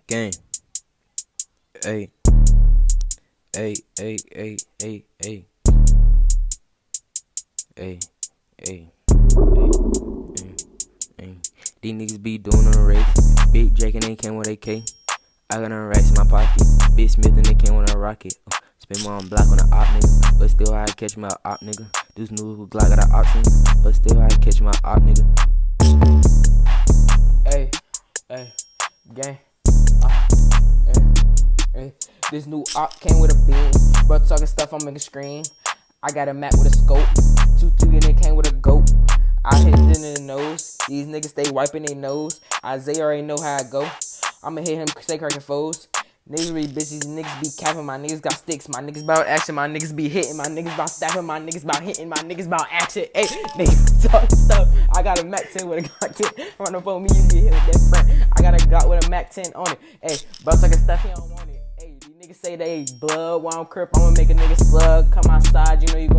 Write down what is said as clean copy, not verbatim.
Gang. Hey. Hey. Hey. Hey. Hey. Hey. Hey. Hey. Hey. These niggas be doing on a race. Big Drake and they came with AK. I got them racks in my pocket. Big Smith and they came with a rocket. Spin my own block on a op nigga. But still I catch my op nigga. This new Glock got a option. But still I catch my op nigga. Hey, hey, gang. Hey. This new op came with a beam. Bro talking stuff, I'm making scream. I got a map with a scope. 2-3 and it came with a goat. I hit it in the nose. These niggas stay wiping their nose. Isaiah already know how I go. I'ma hit him, stay cracking foes. Niggas be bitches, niggas be capping, my niggas got sticks, my niggas bout action, my niggas be hitting, my niggas bout stabbing, my niggas bout hitting, my niggas bout action. Hey, niggas talking stuff. I got a Mac 10 with a Glock 10. Run up on me, you get hit with that friend. I got a Glock with a Mac 10 on it. Hey, bro talking stuff, he don't want it. Hey, these niggas say they blood while I'm crip, I'ma make a nigga slug. Come outside, you know you gon'